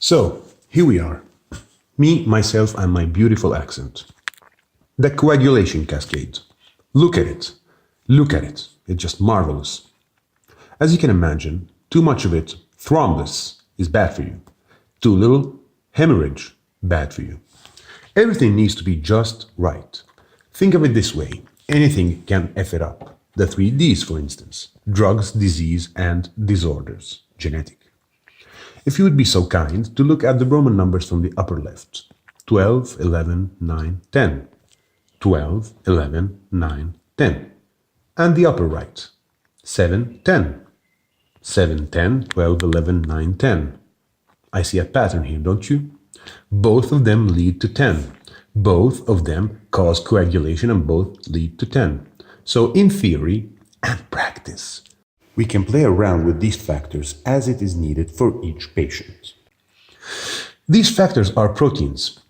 So, here we are. Me, myself, and my beautiful accent. The coagulation cascade. Look at it. Look at it. It's just marvelous. As you can imagine, too much of it, thrombus, is bad for you. Too little, hemorrhage, bad for you. Everything needs to be just right. Think of it this way. Anything can F it up. The 3 Ds, for instance. Drugs, disease, and disorders. Genetic. If you would be so kind to look at the Roman numbers from the upper left. 12, 11, 9, 10. 12, 11, 9, 10. And the upper right. 7, 10. 7, 10, 12, 11, 9, 10. I see a pattern here, don't you? Both of them lead to 10. Both of them cause coagulation and both lead to 10. So in theory and practice, we can play around with these factors as it is needed for each patient. These factors are proteins,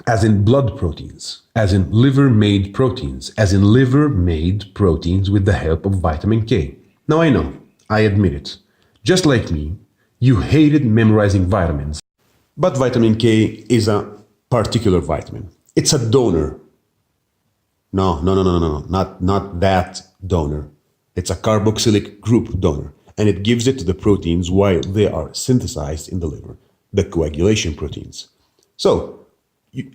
as in blood proteins, as in liver-made proteins, as in liver-made proteins with the help of vitamin K. Now I know, I admit it. Just like me, you hated memorizing vitamins. But vitamin K is a particular vitamin. It's a donor. No, not that donor. It's a carboxylic group donor, and it gives it to the proteins while they are synthesized in the liver, the coagulation proteins. So,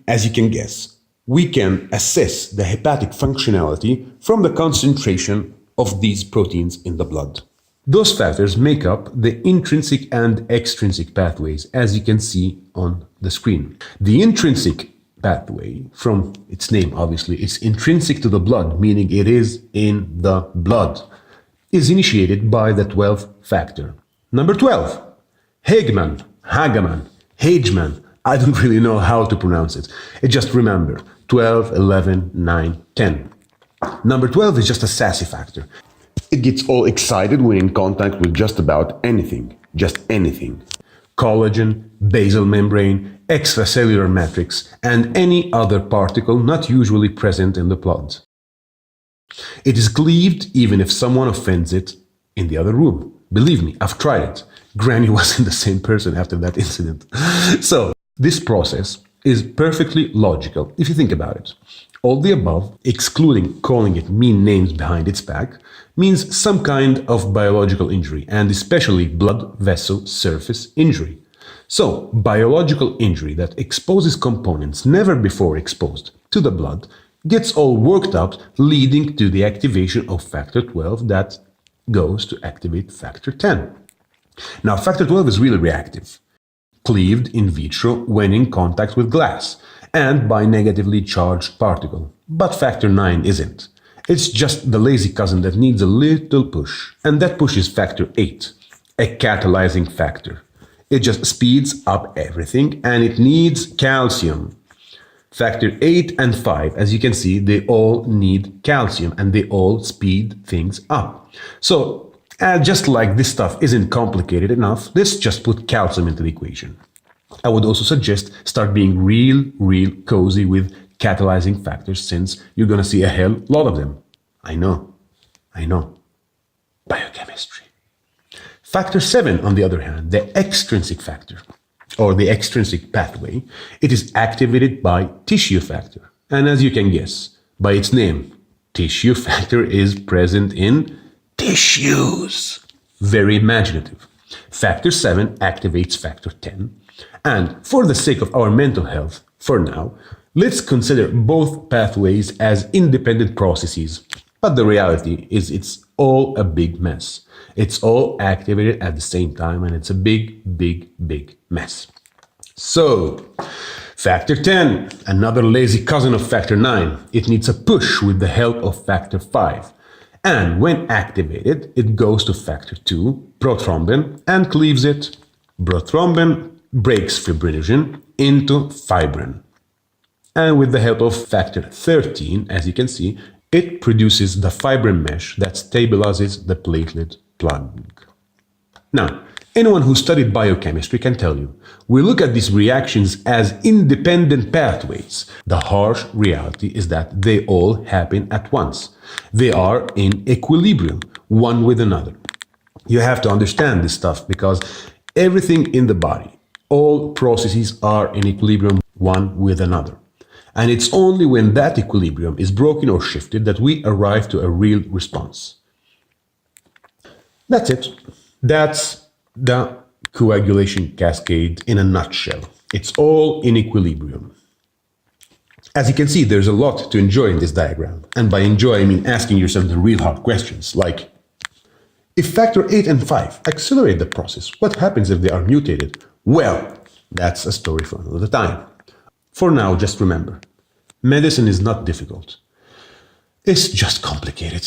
as you can guess, we can assess the hepatic functionality from the concentration of these proteins in the blood. Those factors make up the intrinsic and extrinsic pathways, as you can see on the screen. The intrinsic pathway, from its name obviously, it's intrinsic to the blood, meaning it is in the blood, is initiated by the 12th factor. Number 12, Hageman, I don't really know how to pronounce it. Just remember, 12, 11, 9, 10. Number 12 is just a sassy factor. It gets all excited when in contact with just about anything, just anything. Collagen, basal membrane, extracellular matrix, and any other particle not usually present in the blood. It is cleaved even if someone offends it in the other room. Believe me, I've tried it. Granny wasn't the same person after that incident. So, this process is perfectly logical if you think about it. All the above, excluding calling it mean names behind its back, means some kind of biological injury, and especially blood vessel surface injury. So, biological injury that exposes components never before exposed to the blood gets all worked up, leading to the activation of factor 12 that goes to activate factor 10. Now, factor 12 is really reactive, cleaved in vitro when in contact with glass, and by negatively charged particle. But factor 9 isn't. It's just the lazy cousin that needs a little push, and that push is factor 8, a catalyzing factor. It just speeds up everything, and it needs calcium. Factor 8 and 5, as you can see, they all need calcium, and they all speed things up. So, just like this stuff isn't complicated enough, let's just put calcium into the equation. I would also suggest start being real cozy with catalyzing factors, since you're gonna see a hell lot of them. I know. Biochemistry. Factor 7, on the other hand, the extrinsic factor, or the extrinsic pathway, it is activated by tissue factor. And as you can guess, by its name, tissue factor is present in tissues. Very imaginative. Factor 7 activates factor 10. And for the sake of our mental health, for now, let's consider both pathways as independent processes. But the reality is it's all a big mess. It's all activated at the same time, and it's a big mess. So, factor 10, another lazy cousin of factor 9. It needs a push with the help of factor 5. And when activated, it goes to factor 2, prothrombin, and cleaves it. Prothrombin breaks fibrinogen into fibrin. And with the help of factor 13, as you can see, it produces the fibrin mesh that stabilizes the platelet plug. Now, anyone who studied biochemistry can tell you, we look at these reactions as independent pathways. The harsh reality is that they all happen at once. They are in equilibrium, one with another. You have to understand this stuff because everything in the body, All processes are in equilibrium one with another. And it's only when that equilibrium is broken or shifted that we arrive to a real response. That's it. That's the coagulation cascade in a nutshell. It's all in equilibrium. As you can see, there's a lot to enjoy in this diagram. And by enjoy, I mean asking yourself the real hard questions, like, if factor 8 and 5 accelerate the process, what happens if they are mutated? Well, that's a story for another time. For now, just remember, medicine is not difficult. It's just complicated.